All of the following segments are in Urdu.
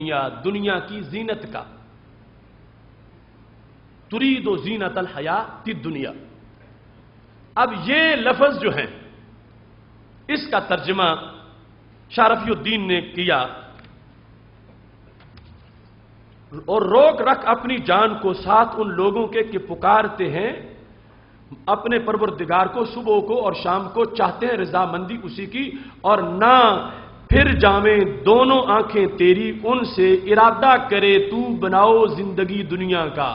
دنیا کی زینت کا، ترید و زینت الحیات الدنیا۔ اب یہ لفظ جو ہیں اس کا ترجمہ شاہ رفیع الدین نے کیا، اور روک رکھ اپنی جان کو ساتھ ان لوگوں کے کہ پکارتے ہیں اپنے پروردگار کو صبح کو اور شام کو، چاہتے ہیں رضامندی اسی کی، اور نہ پھر جامیں دونوں آنکھیں تیری ان سے، ارادہ کرے تو بناؤ زندگی دنیا کا۔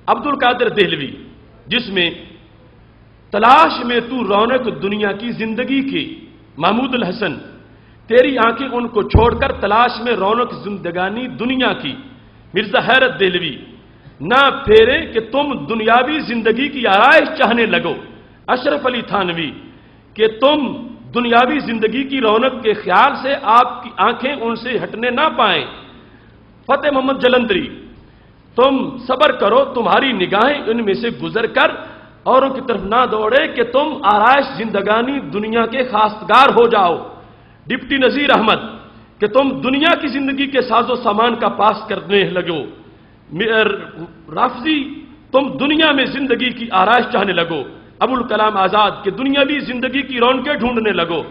عبد القادر دہلوی، جس میں تلاش میں تو رونق دنیا کی زندگی کی، محمود الحسن، تیری آنکھیں ان کو چھوڑ کر تلاش میں رونق زندگانی دنیا کی، مرزا حیرت دہلوی، نہ پھیرے کہ تم دنیاوی زندگی کی آرائش چاہنے لگو، اشرف علی تھانوی، کہ تم دنیاوی زندگی کی رونق کے خیال سے آپ کی آنکھیں ان سے ہٹنے نہ پائیں، فتح محمد جلندری، تم صبر کرو تمہاری نگاہیں ان میں سے گزر کر اوروں کی طرف نہ دوڑے کہ تم آرائش زندگانی دنیا کے خواستگار ہو جاؤ، ڈپٹی نذیر احمد، کہ تم دنیا کی زندگی کے ساز و سامان کا پاس کرنے لگو، رافضی، تم دنیا میں زندگی کی آرائش چاہنے لگو، ابو الکلام آزاد، کہ دنیاوی زندگی کی رونقیں ڈھونڈنے لگو،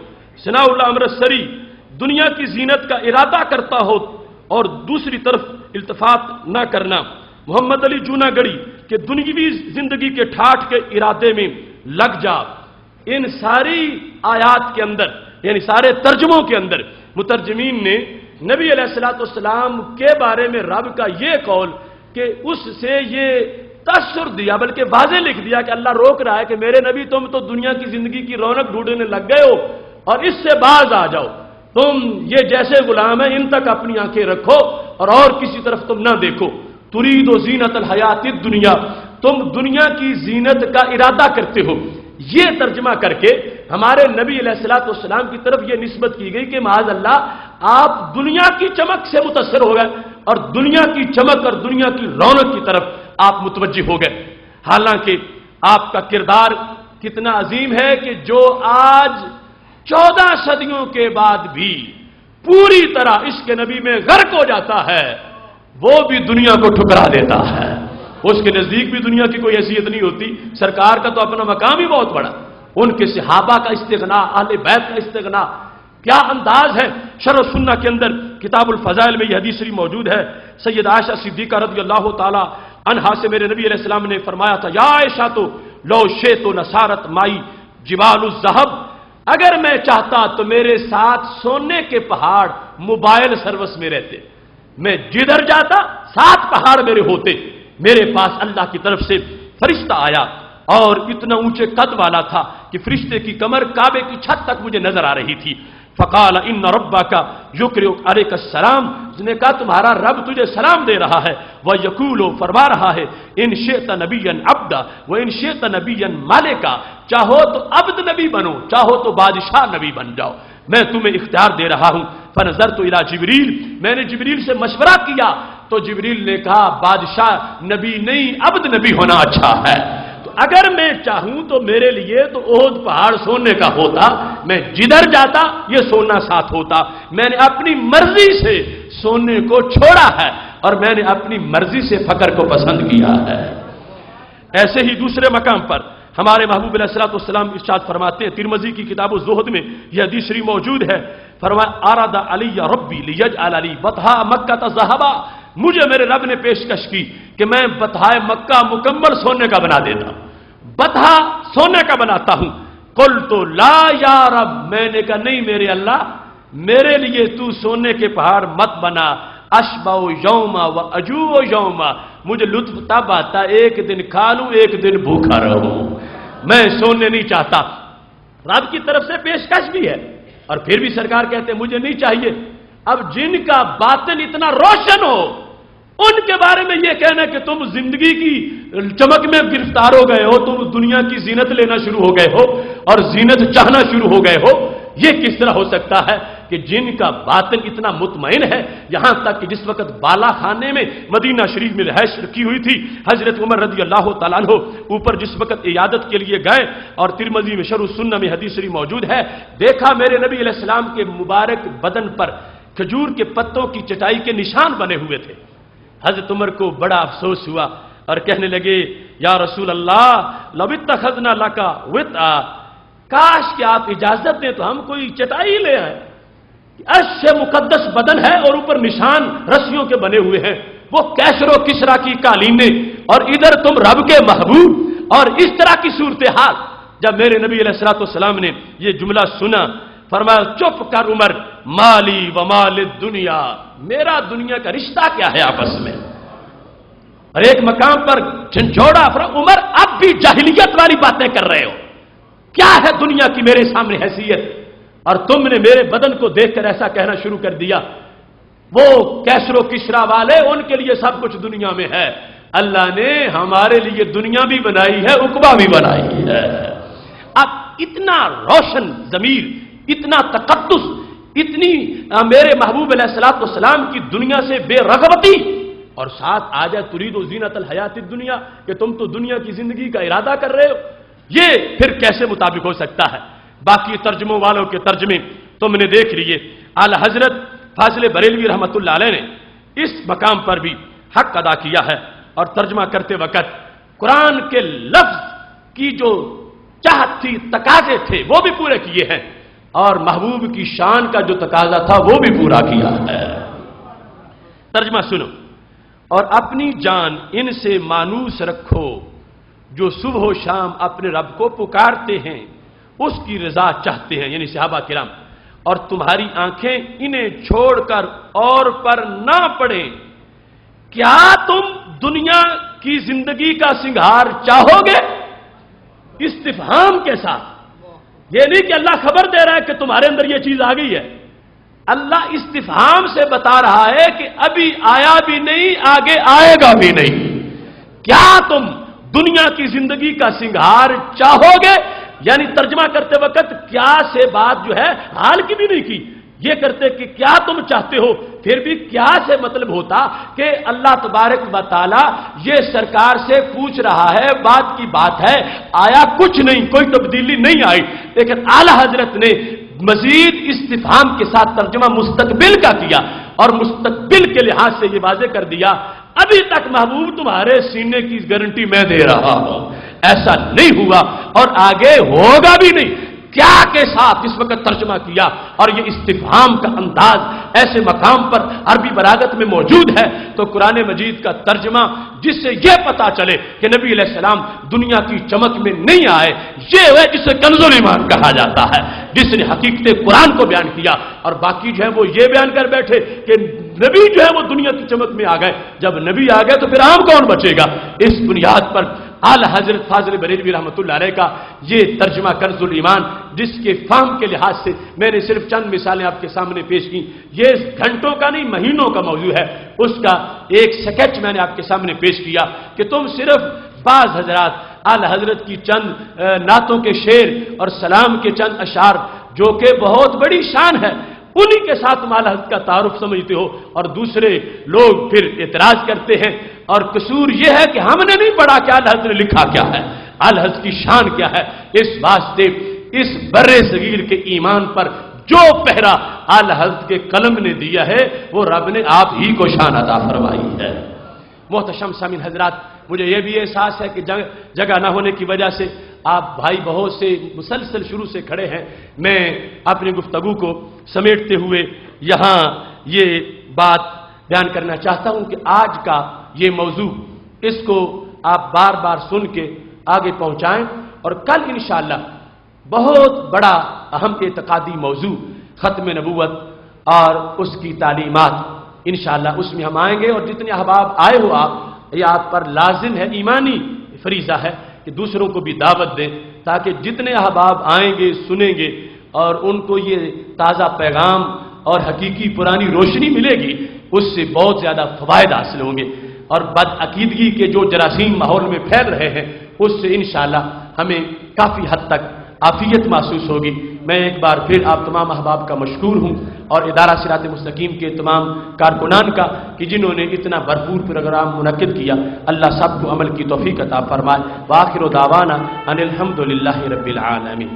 ثناء اللہ امرتسری، دنیا کی زینت کا ارادہ کرتا ہو اور دوسری طرف التفات نہ کرنا، محمد علی جونا گڑی، کہ دنیاوی زندگی کے ٹھاٹھ کے ارادے میں لگ جا۔ ان ساری آیات کے اندر، یعنی سارے ترجموں کے اندر، مترجمین نے نبی علیہ السلام کے بارے میں رب کا یہ قول کہ اس سے یہ تاثر دیا، بلکہ واضح لکھ دیا کہ اللہ روک رہا ہے کہ میرے نبی تم تو دنیا کی زندگی کی رونق ڈھونڈنے لگ گئے ہو اور اس سے باز آ جاؤ، تم یہ جیسے غلام ہیں ان تک اپنی آنکھیں رکھو اور کسی طرف تم نہ دیکھو، ترید و زینت الحیات الدنیا، تم دنیا کی زینت کا ارادہ کرتے ہو۔ یہ ترجمہ کر کے ہمارے نبی علیہ السلام کی طرف یہ نسبت کی گئی کہ معاذ اللہ آپ دنیا کی چمک سے متاثر ہو گئے اور دنیا کی چمک اور دنیا کی رونق کی طرف آپ متوجہ ہو گئے، حالانکہ آپ کا کردار کتنا عظیم ہے کہ جو آج 14 صدیوں کے بعد بھی پوری طرح عشق نبی میں غرق ہو جاتا ہے، وہ بھی دنیا کو ٹھکرا دیتا ہے، اس کے نزدیک بھی دنیا کی کوئی حیثیت نہیں ہوتی، سرکار کا تو اپنا مقام ہی بہت بڑا، ان کے صحابہ کا استغنا، اہل بیت کا استغنا، کیا انداز ہے۔ شرح السنہ کے اندر کتاب الفضائل میں یہ حدیث شریف موجود ہے، سید عائشہ صدیقہ رضی اللہ تعالی عنہا سے میرے نبی علیہ السلام نے فرمایا تھا، یا عائشہ تو لو شئت نصارت مائی جبال الذہب، اگر میں چاہتا تو میرے ساتھ سونے کے پہاڑ موبائل سروس میں رہتے، میں جدھر جاتا 7 پہاڑ میرے ہوتے، میرے پاس اللہ کی طرف سے فرشتہ آیا اور اتنا اونچے قد والا تھا کہ فرشتے کی کمر کعبے کی چھت تک مجھے نظر آ رہی تھی، فقال ان ربک یقرئ علیک السلام، اس نے کہا تمہارا رب تجھے سلام دے رہا ہے، ویقول، فرما رہا ہے، ان شئت نبیا عبدا وان شئت نبیا ملکا، چاہو تو عبد نبی بنو، چاہو تو بادشاہ نبی بن جاؤ، میں تمہیں اختیار دے رہا ہوں۔ فنظرت الی جبریل، میں نے جبریل سے مشورہ کیا تو جبریل نے کہا بادشاہ نبی نہیں عبد نبی ہونا اچھا ہے، تو اگر میں چاہوں تو میرے لیے تو احد پہاڑ سونے کا ہوتا، میں جدھر جاتا یہ سونا ساتھ ہوتا، میں نے اپنی مرضی سے سونے کو چھوڑا ہے اور میں نے اپنی مرضی سے فقر کو پسند کیا ہے۔ ایسے ہی دوسرے مقام پر ہمارے محبوب علیہ السلام ارشاد فرماتے ہیں، ترمذی کی کتاب الزہد میں یہ حدیث شریف موجود ہے، فرمایا اراد علی ربی لیجعل علی بطحاء مکہ ذہبا، مجھے میرے رب نے پیشکش کی کہ میں بطحاء مکہ مکمل سونے کا بنا دیتا ہوں، بطحا سونے کا بناتا ہوں، قلت لا یا رب، میں نے کہا نہیں میرے اللہ، میرے لیے تو سونے کے پہاڑ مت بنا، اشبع یوما و اجوع یوما، مجھے لطف تب آتا ایک دن کھا لوں ایک دن بھوکا رہوں، میں سونے نہیں چاہتا۔ رب کی طرف سے پیشکش بھی ہے اور پھر بھی سرکار کہتے ہیں مجھے نہیں چاہیے۔ اب جن کا باطن اتنا روشن ہو ان کے بارے میں یہ کہنا کہ تم زندگی کی چمک میں گرفتار ہو گئے ہو، تم دنیا کی زینت لینا شروع ہو گئے ہو اور زینت چاہنا شروع ہو گئے ہو، یہ کس طرح ہو سکتا ہے کہ جن کا باطن اتنا مطمئن ہے، یہاں تک کہ جس وقت بالا خانے میں مدینہ شریف میں رہائش رکھی ہوئی تھی، حضرت عمر رضی اللہ تعالیٰ عنہ اوپر جس وقت عیادت کے لیے گئے اور ترمذی میں شرح السنہ میں حدیث شریف موجود ہے، دیکھا میرے نبی علیہ السلام کے مبارک بدن پر کھجور کے پتوں کی چٹائی کے نشان بنے ہوئے تھے۔ حضرت عمر کو بڑا افسوس ہوا اور کہنے لگے یا رسول اللہ لو اتخذنا لک وطا، کاش کہ آپ اجازت دیں تو ہم کوئی چٹائی لے آئے۔ عرش سے مقدس بدن ہے اور اوپر نشان رسیوں کے بنے ہوئے ہیں، وہ کیسر و کسرا کی قالینیں، اور ادھر تم رب کے محبوب، اور اس طرح کی صورتحال۔ جب میرے نبی علیہ الصلوۃ والسلام نے یہ جملہ سنا، فرمایا چپ کر عمر، مالی و مال الدنیا، میرا دنیا کا رشتہ کیا ہے آپس میں؟ اور ایک مقام پر جھنجھوڑا، عمر اب بھی جاہلیت والی باتیں کر رہے ہو، کیا ہے دنیا کی میرے سامنے حیثیت؟ اور تم نے میرے بدن کو دیکھ کر ایسا کہنا شروع کر دیا، وہ کیسر و کسرا والے ان کے لیے سب کچھ دنیا میں ہے، اللہ نے ہمارے لیے دنیا بھی بنائی ہے، عقبہ بھی بنائی ہے۔ اب اتنا روشن ضمیر، اتنا تقدس، اتنی میرے محبوب علیہ الصلوۃ والسلام کی دنیا سے بے رغبتی، اور ساتھ آ جائے ترید و زینت الحیات الدنیا کہ تم تو دنیا کی زندگی کا ارادہ کر رہے ہو، یہ پھر کیسے مطابق ہو سکتا ہے؟ باقی ترجموں والوں کے ترجمے تم نے دیکھ لیے۔ اعلی حضرت فاضل بریلوی رحمۃ اللہ علیہ نے اس مقام پر بھی حق ادا کیا ہے، اور ترجمہ کرتے وقت قرآن کے لفظ کی جو چاہت تھی، تقاضے تھے، وہ بھی پورے کیے ہیں، اور محبوب کی شان کا جو تقاضا تھا وہ بھی پورا کیا ہے۔ ترجمہ سنو، اور اپنی جان ان سے مانوس رکھو جو صبح و شام اپنے رب کو پکارتے ہیں، اس کی رضا چاہتے ہیں، یعنی صحابہ کرام، اور تمہاری آنکھیں انہیں چھوڑ کر اور پر نہ پڑیں، کیا تم دنیا کی زندگی کا سنگھار چاہو گے؟ استفہام کے ساتھ، یہ نہیں کہ اللہ خبر دے رہا ہے کہ تمہارے اندر یہ چیز آ گئی ہے، اللہ استفہام سے بتا رہا ہے کہ ابھی آیا بھی نہیں، آگے آئے گا بھی نہیں۔ کیا تم دنیا کی زندگی کا سنگھار چاہو گے؟ یعنی ترجمہ کرتے وقت کیا سے بات جو ہے حال کی بھی نہیں کی، یہ کرتے کہ کیا تم چاہتے ہو، پھر بھی کیا سے مطلب ہوتا کہ اللہ تبارک و تعالی یہ سرکار سے پوچھ رہا ہے، بات کی بات ہے، آیا کچھ نہیں، کوئی تبدیلی نہیں آئی، لیکن اعلی حضرت نے مزید استفہام کے ساتھ ترجمہ مستقبل کا کیا، اور مستقبل کے لحاظ سے یہ واضح کر دیا ابھی تک محبوب تمہارے سینے کی گارنٹی میں دے رہا ہوں، ایسا نہیں ہوا اور آگے ہوگا بھی نہیں۔ کیا کے ساتھ اس وقت ترجمہ کیا، اور یہ استفہام کا انداز ایسے مقام پر عربی بلاغت میں موجود ہے، تو قرآن مجید کا ترجمہ جس سے یہ پتا چلے کہ نبی علیہ السلام دنیا کی چمک میں نہیں آئے، یہ ہے جسے کنز الایمان کہا جاتا ہے، جس نے حقیقت قرآن کو بیان کیا، اور باقی جو ہے وہ یہ بیان کر بیٹھے کہ نبی جو ہے وہ دنیا کی چمک میں آ گئے۔ جب نبی آ گئے تو پھر عام کون بچے گا؟ اس بنیاد پر اعلی حضرت فاضل بریلوی رحمۃ اللہ علیہ کا یہ ترجمہ کنز الایمان، جس کے فہم کے لحاظ سے میں نے صرف چند مثالیں آپ کے سامنے پیش کی، یہ گھنٹوں کا نہیں مہینوں کا موضوع ہے، اس کا ایک سکیچ میں نے آپ کے سامنے پیش کیا کہ تم صرف بعض حضرات اعلی حضرت کی چند نعتوں کے شعر اور سلام کے چند اشعار جو کہ بہت بڑی شان ہے، انہی کے ساتھ تم اعلی حضرت کا تعارف سمجھتے ہو، اور دوسرے لوگ پھر اعتراض کرتے ہیں، اور قصور یہ ہے کہ ہم نے نہیں پڑھا کہ اعلی حضرت نے لکھا کیا ہے، اعلی حضرت کی شان کیا ہے۔ اس واسطے اس بر صغیر کے ایمان پر جو پہرا اعلی حضرت کے قلم نے دیا ہے، وہ رب نے آپ ہی کو شان عطا فرمائی ہے۔ محتشم سامعین حضرات، مجھے یہ بھی احساس ہے کہ جگہ نہ ہونے کی وجہ سے آپ بھائی بہت سے مسلسل شروع سے کھڑے ہیں، میں اپنی گفتگو کو سمیٹتے ہوئے یہاں یہ بات بیان کرنا چاہتا ہوں کہ آج کا یہ موضوع، اس کو آپ بار بار سن کے آگے پہنچائیں، اور کل انشاءاللہ بہت بڑا اہم اعتقادی موضوع ختم نبوت اور اس کی تعلیمات، انشاءاللہ اس میں ہم آئیں گے، اور جتنے احباب آئے ہو آپ، یہ آپ پر لازم ہے، ایمانی فریضہ ہے کہ دوسروں کو بھی دعوت دیں، تاکہ جتنے احباب آئیں گے سنیں گے اور ان کو یہ تازہ پیغام اور حقیقی پرانی روشنی ملے گی، اس سے بہت زیادہ فوائد حاصل ہوں گے، اور بد عقیدگی کے جو جراثیم ماحول میں پھیل رہے ہیں اس سے انشاءاللہ ہمیں کافی حد تک عافیت محسوس ہوگی۔ میں ایک بار پھر آپ تمام احباب کا مشکور ہوں، اور ادارہ صراط مستقیم کے تمام کارکنان کا کہ جنہوں نے اتنا بھرپور پروگرام منعقد کیا، اللہ سب کو عمل کی توفیق عطا فرمائے۔ وآخر دعوانا ان الحمد للہ رب العالمین۔